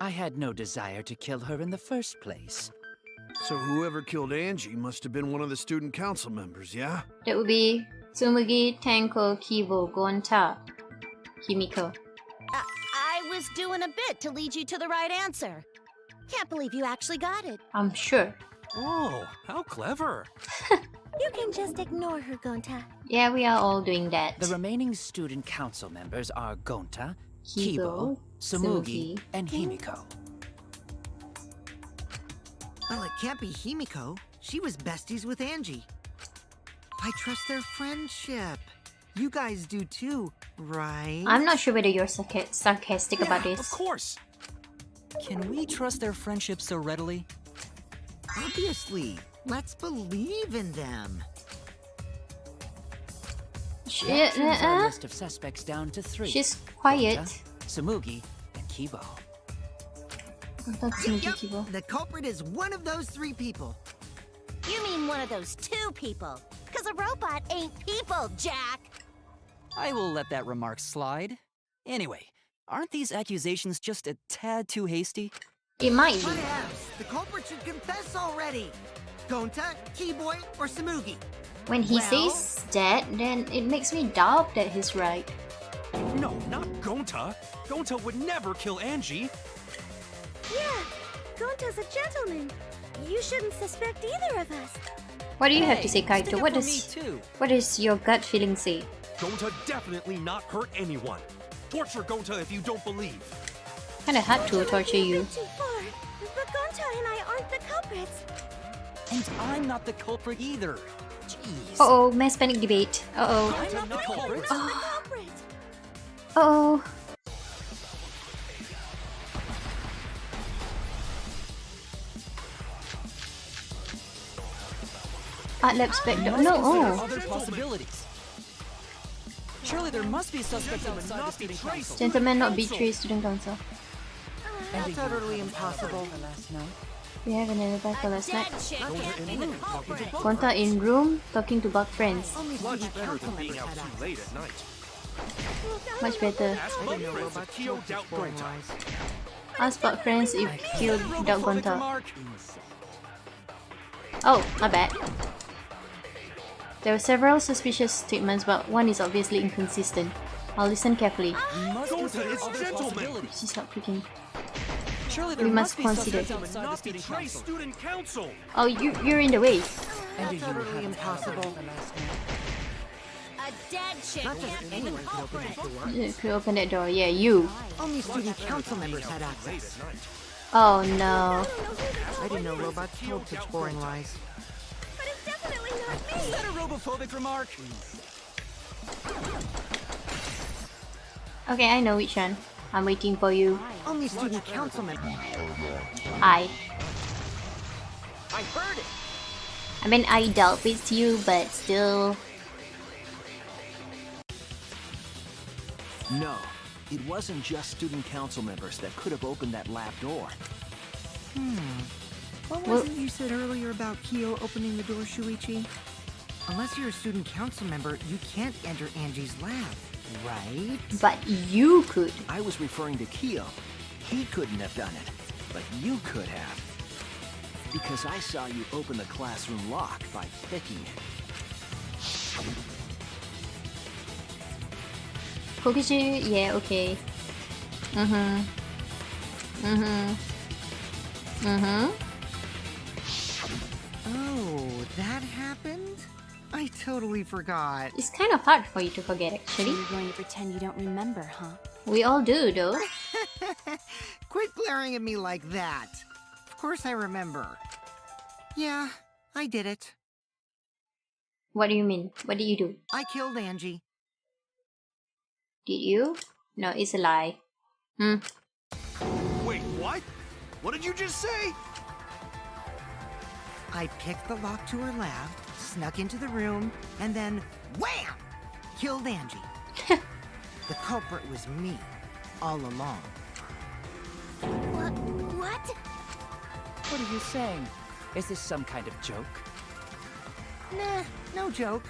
I had no desire to kill her in the first place. So whoever killed Angie must have been one of the student council members, yeah? That would be Tsumugi, Tenko, Kibo, Gonta, Himiko. I was doing a bit to lead you to the right answer. Can't believe you actually got it. I'm sure. Oh, how clever. You can just ignore her, Gonta. Yeah, we are all doing that. The remaining student council members are Gonta, Kibo, Kibo, Tsumugi, Tsumugi, and Himiko. Well, it can't be Himiko. She was besties with Angie. I trust their friendship. You guys do too, right? I'm not sure whether you're sarcastic about this. Of course. Can we trust their friendship so readily? Obviously. Let's believe in them. That trims our list of suspects down to 3. She's quiet. Gonta, Tsumugi, and Kibo. Gonta, Tsumugi, Kibo. The culprit is one of those 3 people. You mean one of those 2 people? Because a robot ain't people, Jack! I will let that remark slide. Anyway, aren't these accusations just a tad too hasty? It might be. Whatevs. The culprit should confess already. Gonta, Keyboy, or Tsumugi? When he Well- says that, then it makes me doubt that he's right. No, not Gonta. Gonta would never kill Angie. Yeah, Gonta's a gentleman. You shouldn't suspect either of us. What do you have Hey, to say, stick Kaito? up What for does me too. what does your gut feeling say? Gonta definitely not hurt anyone. Torture Gonta if you don't believe. Kinda hard to That might torture be a you. bit too far, but Gonta and I aren't the culprits. And I'm not the culprit either. Jeez. Uh-oh, mass panic debate. Uh-oh. I'm not the culprit. The culprit. Uh-oh. Art lab spec. No, Consider oh. other possibilities. Surely there must be suspects outside the student council. Gentlemen not betray student council. That's utterly impossible. Last night. We have an alibi for last night. Dead chick can't be the culprit. Gonta in room, talking to bug friends. Only student council members had access. late at night. Much better. Ask I bug didn't know friends about if Kyo Kyo doubt scoring Gonta. wise. Ask bug friends if killed without Homophobic Gonta. remark. Oh, my bad. There were several suspicious statements, but one is obviously inconsistent. I'll listen carefully. We must Gonta consider is other gentleman. possibilities. She's not freaking. Surely there We must must be consider. suspects outside the Not student betray council. student council. Oh, you're in the way. And do you utterly have an impossible. alibi for last night? A dead chick Not just can't be the anyone could open culprit. that door. You could open that door. Yeah, you. Only student council members had Late access. at night. Oh no. I didn't know robots told such boring lies. But it's definitely not Is me. that a robophobic remark? Okay, I know which one. I'm waiting for you. Only student council members. I. I heard it! I mean, I doubt it's you, but still. No, it wasn't just student council members that could have opened that lab door. What Well- was it you said earlier about Kyo opening the door, Shuichi? Unless you're a student council member, you can't enter Angie's lab, right? But you could. I was referring to Kyo. He couldn't have done it, but you could have. Because I saw you open the classroom lock by picking it. Kokichi, yeah, okay. Mm-hmm. Mm-hmm. Mm-hmm. Oh, that happened? I totally forgot. It's kind of hard for you to forget, So actually. you're going to pretend you don't remember, huh? We all do, though. Quit glaring at me like that. Of course I remember. Yeah, I did it. What do you mean? What did you do? I killed Angie. Did you? No, it's a lie. Hmm. Wait, what? What did you just say? I picked the lock to her lab, snuck into the room, and then wham! Killed Angie. The culprit was me, all along. What? What are you saying? Is this some kind of joke? Nah, no joke.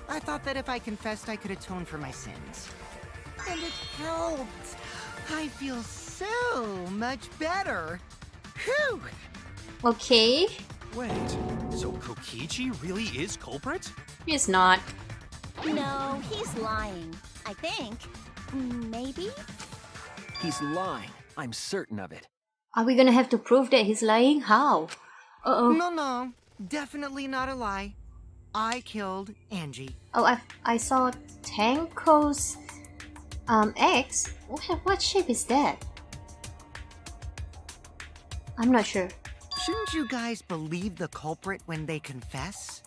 I thought that if I confessed, I could atone for my sins. And it helped. I feel so much better. Whew! Okay. Wait, so Kokichi really is culprit? He's not. No, he's lying. I think. Maybe? He's lying. I'm certain of it. Are we gonna have to prove that he's lying? How? Uh-oh. No, definitely not a lie. I killed Angie. Oh, I saw Tanko's X. What shape is that? I'm not sure. Shouldn't you guys believe the culprit when they confess?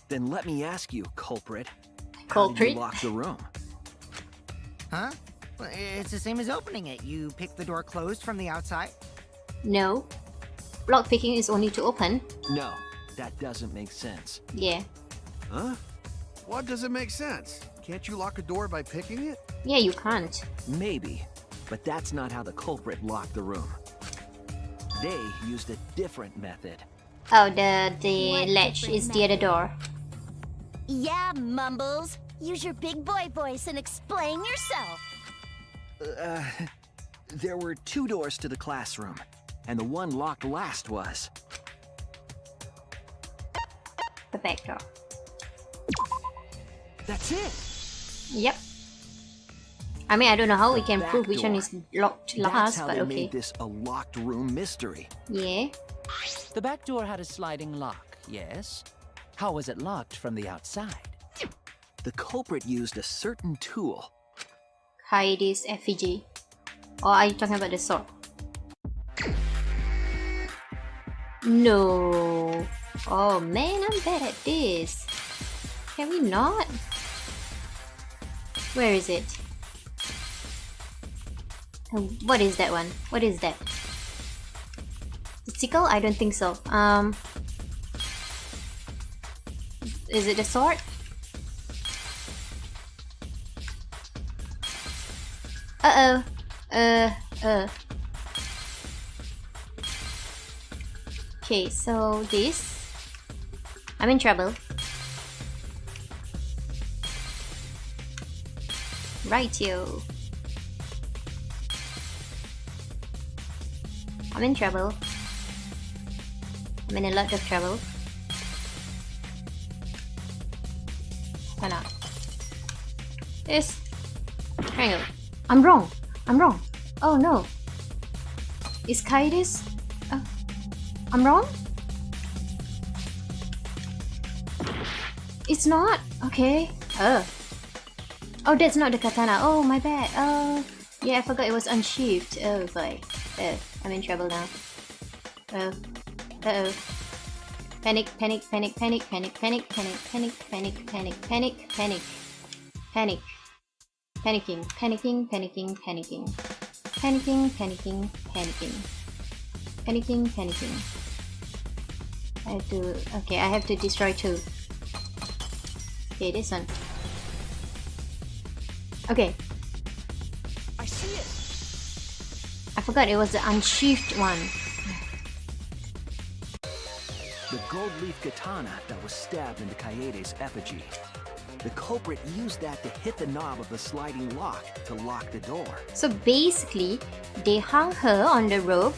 Then let me ask you, culprit. How did Culprit? you lock the room? Huh? Well, it's the same as opening it. You pick the door closed from the outside. No. Lockpicking is only to open. No, that doesn't make sense. Yeah. Huh? What doesn't make sense? Can't you lock a door by picking it? Yeah, you can't. Maybe, but that's not how the culprit locked the room. They used a different method. Oh, the What latch different is the other door. Yeah, Mumbles. Use your big boy voice and explain yourself. There were 2 doors to the classroom, and the one locked last was... The back door. That's it! Yep. I mean, I don't know how we can back prove which one door. is locked That's last, how but they okay. made this a locked room mystery. Yeah. The back door had a sliding lock, yes? How was it locked from the outside? The culprit used a certain tool. Heidi's effigy. Or are you talking about the sword? No. Oh man, I'm bad at this. Can we not? Where is it? What is that one? What is that? The sickle? I don't think so. Is it the sword? Okay, so this. I'm in trouble. Rightio. I'm in trouble. I'm in a lot of trouble. Why not? This. Hang on. I'm wrong. I'm wrong. Oh no. Is Kaitis? I'm wrong? It's not? Okay. Oh, that's not the katana. Oh, my bad. Yeah, I forgot it was unsheathed. Oh boy. I'm in trouble now. Uh-oh. Panic, panic, panic, panic, panic, panic, panic, panic, panic, panic, panic, panic, panic. Panicking, panicking, panicking, panicking. Panicking, panicking, panicking. Panicking, panicking. I have to... Okay, I have to destroy 2. Okay, this one. Okay. I see it! I forgot it was the unsheathed one. The gold leaf katana that was stabbed into Kaede's effigy. The culprit used that to hit the knob of the sliding lock to lock the door. So basically, they hung her on the rope,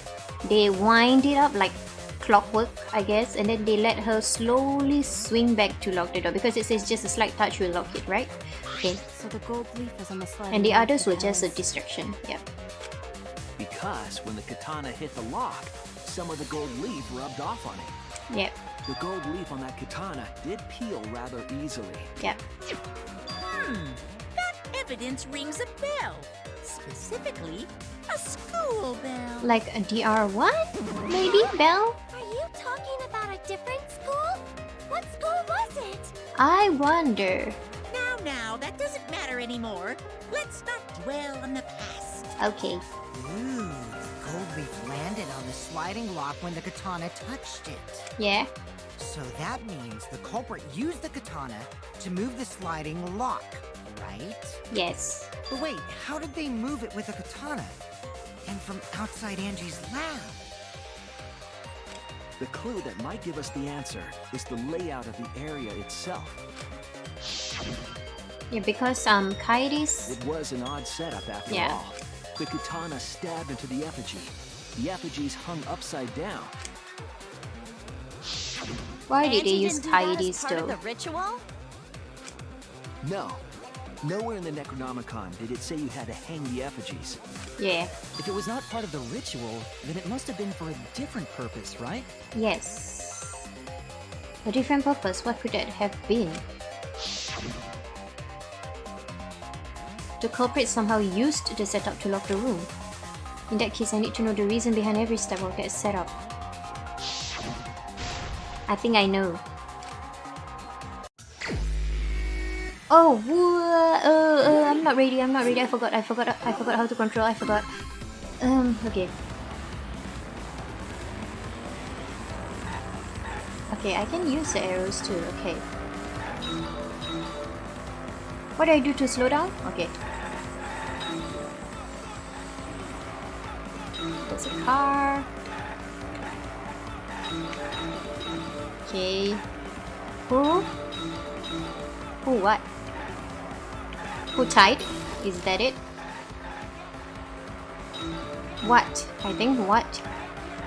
they wind it up like clockwork, I guess, and then they let her slowly swing back to lock the door because it says just a slight touch will lock it, right? Okay. So the gold leaf was on the slide. And the others were just a distraction. Yep. Because when the katana hit the lock, some of the gold leaf rubbed off on it. Yep. The gold leaf on that katana did peel rather easily. Yep. That evidence rings a bell. Specifically, a school bell. Like a DR1? Maybe? Bell? Are you talking about a different school? What school was it? I wonder. Now, that doesn't matter anymore. Let's not dwell on the past. Okay. Ooh, the gold leaf landed on the sliding lock when the katana touched it. Yeah. So that means the culprit used the katana to move the sliding lock, right? Yes. But wait, how did they move it with a katana? And from outside Angie's lab? The clue that might give us the answer is the layout of the area itself. Yeah, because Kaede's... It was an odd setup after Yeah. all. The katana stabbed into the effigy. The effigy's hung upside down. Why did And they he use didn't do that as Kaede's part of though? the ritual? No. Nowhere in the Necronomicon did it say you had to hang the effigies. Yeah. If it was not part of the ritual, then it must have been for a different purpose, right? Yes. A different purpose, what could that have been? The culprit somehow used the setup to lock the room. In that case, I need to know the reason behind every step of that setup. I think I know. Oh, I'm not ready. I forgot how to control. Okay. Okay, I can use the arrows too. Okay. What do I do to slow down? Okay. There's a car. Okay. Who what? Who tied? Is that it? What? I think what?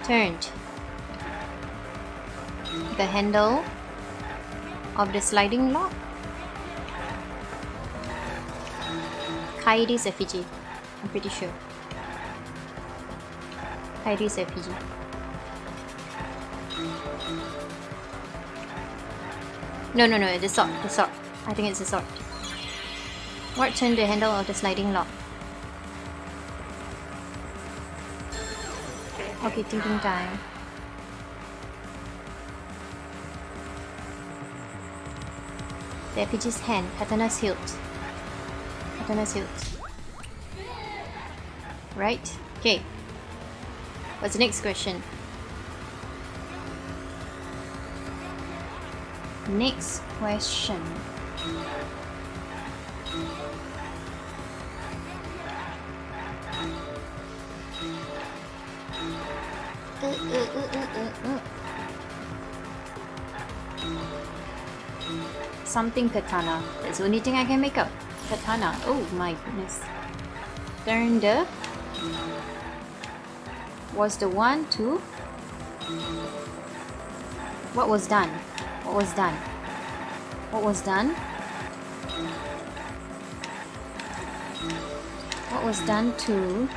Turned. The handle of the sliding lock? Kaede's effigy. I'm pretty sure. Kaede's effigy. No, the sword. I think it's a sword. What turned the handle of the sliding lock? Okay, thinking time. The effigy's hand, katana's hilt. Right? Okay. What's the next question? Next question. Something katana. That's the only thing I can make up. Katana. Oh my goodness. Turn the... Was the one to... What was done? What was done? What was done? What was done to...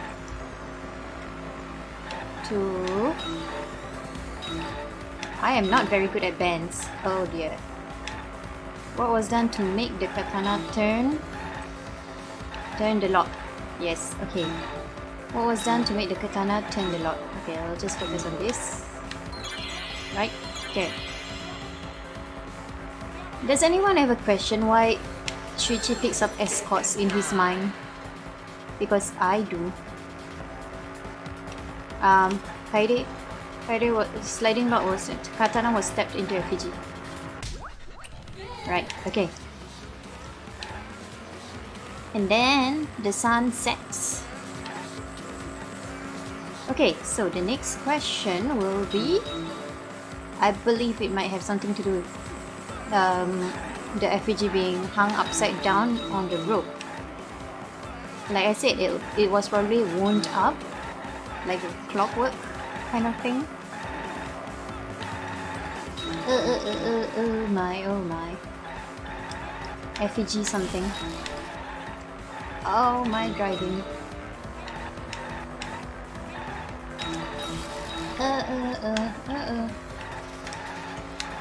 I am not very good at bands. Oh dear. What was done to make the katana turn the lock? Yes, okay. What was done to make the katana turn the lock? Okay, I'll just focus on this. Right? Okay. Does anyone ever question why Shuichi picks up escorts in his mind? Because I do. Kaede was sliding lock was katana was stepped into effigy. Right, okay. And then the sun sets. Okay, so the next question will be, I believe it might have something to do with the effigy being hung upside down on the rope. Like I said, it was probably wound up, like a clockwork kind of thing. Oh my. Effigy something. Oh my driving.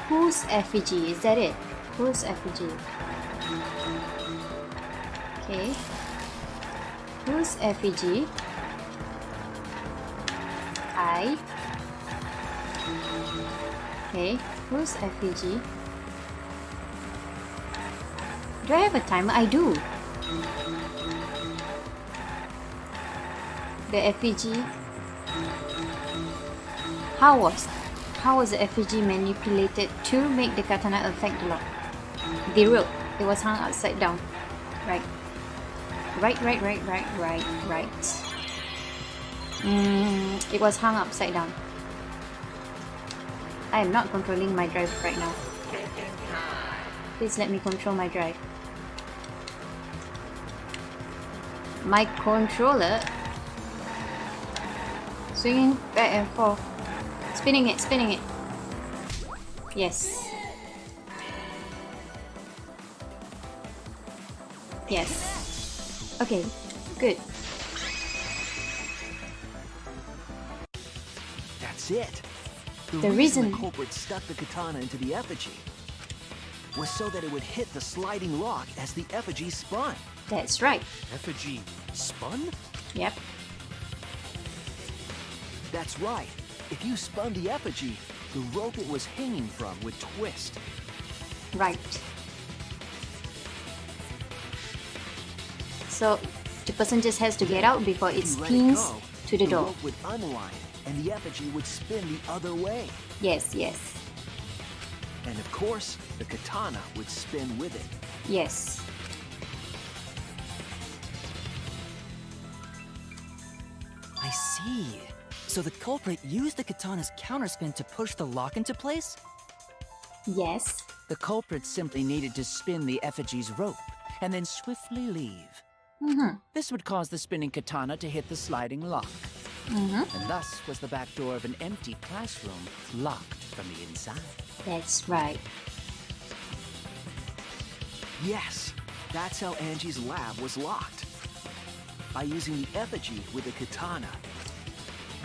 Whose effigy? Is that it? Whose effigy? Okay. Whose effigy? Okay. Whose effigy? Do I have a timer? I do. The effigy. How was the effigy manipulated to make the katana affect the lock? The rope. It was hung upside down. Right. It was hung upside down. I am not controlling my drive right now. Please let me control my drive. My controller swinging back and forth, spinning it. Yes. Yes. Okay, good. That's it. The reason the culprit stuck the katana into the effigy was so that it would hit the sliding lock as the effigy spun. That's right. Effigy spun? Yep. That's right. If you spun the effigy, the rope it was hanging from would twist. Right. So the person just has to get out before it If you let spins go, to the door. rope would unwind and the effigy would spin the other way. Yes. And of course, the katana would spin with it. Yes. I see. So the culprit used the katana's counterspin to push the lock into place? Yes. The culprit simply needed to spin the effigy's rope and then swiftly leave. Mm-hmm. This would cause the spinning katana to hit the sliding lock. Mm-hmm. And thus was the back door of an empty classroom locked from the inside. That's right. Yes, that's how Angie's lab was locked. By using the effigy with the katana.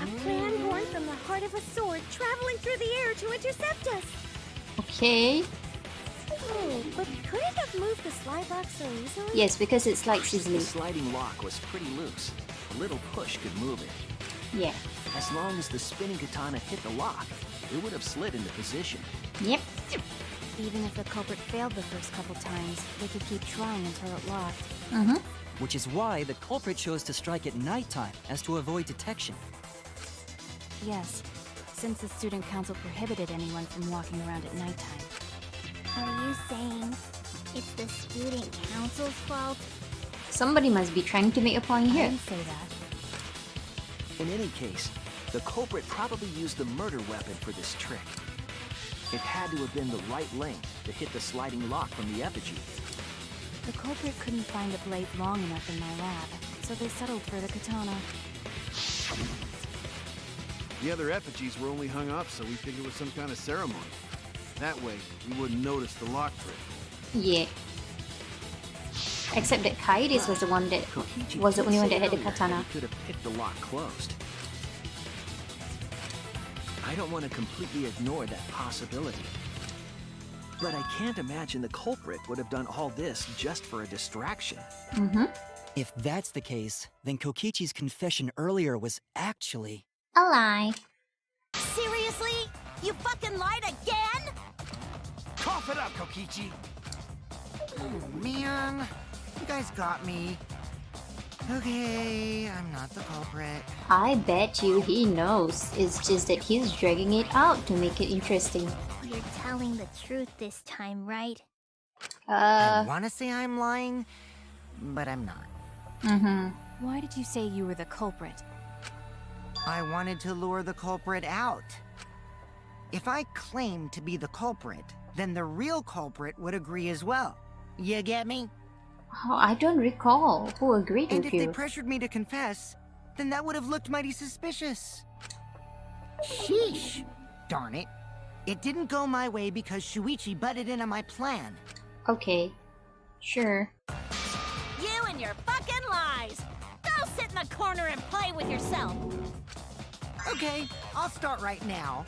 A plan born from the heart of a sword traveling through the air to intercept us. Okay. Oh, but could it have moved the slide lock so easily? Yes, because it slides The easily. sliding lock was pretty loose. A little push could move it. Yeah. As long as the spinning katana hit the lock, it would have slid into position. Yep. Even if the culprit failed the first couple times, they could keep trying until it locked. Mm-hmm. Which is why the culprit chose to strike at nighttime, as to avoid detection. Yes, since the student council prohibited anyone from walking around at nighttime. Are you saying it's the student council's fault? Somebody must be trying to make a point I here. didn't say that. In any case, the culprit probably used the murder weapon for this trick. It had to have been the right length to hit the sliding lock from the effigy. The culprit couldn't find a blade long enough in my lab, so they settled for the katana. The other effigies were only hung up, so we figured it was some kind of ceremony. That way, we wouldn't notice the lock trick. Yeah. Except that Kaedes was the one that Kokichi was the did only one say that had the earlier katana. He could have picked the lock closed. I don't want to completely ignore that possibility. But I can't imagine the culprit would have done all this just for a distraction. Mm-hmm. If that's the case, then Kokichi's confession earlier was actually... A lie. Seriously? You fucking lied again? Cough it up, Kokichi! Oh, man. You guys got me. Okay, I'm not the culprit. I bet you he knows. It's just that he's dragging it out to make it interesting. You're telling the truth this time, right? I want to say I'm lying, but I'm not. Mm-hmm. Why did you say you were the culprit? I wanted to lure the culprit out. If I claimed to be the culprit, then the real culprit would agree as well. You get me? Oh, I don't recall who agreed And with if they you. pressured me to confess, then that would have looked mighty suspicious. Sheesh! Darn it. It didn't go my way because Shuichi butted in on my plan. Okay. Sure. You and your fucking lies! Go sit in the corner and play with yourself! Okay, I'll start right now.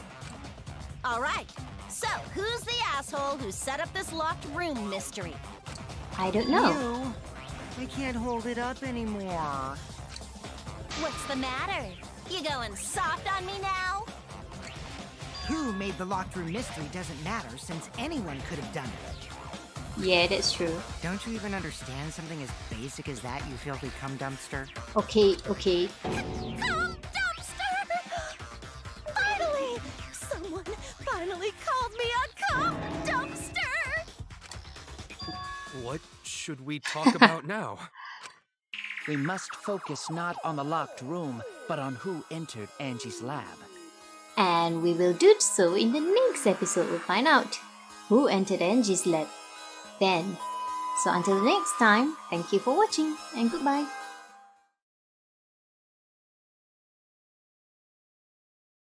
Alright, so who's the asshole who set up this locked room mystery? I don't know. You. I can't hold it up anymore. What's the matter? You going soft on me now? Who made the locked room mystery doesn't matter since anyone could have done it. Yeah, that's true. Don't you even understand something as basic as that, you filthy cum dumpster? Okay, okay. Cum dumpster! Finally! Someone finally called me a cum dumpster! What should we talk about now? We must focus not on the locked room, but on who entered Angie's lab. And we will do so in the next episode. We'll find out who entered Angie's lab then. So until the next time, thank you for watching and goodbye.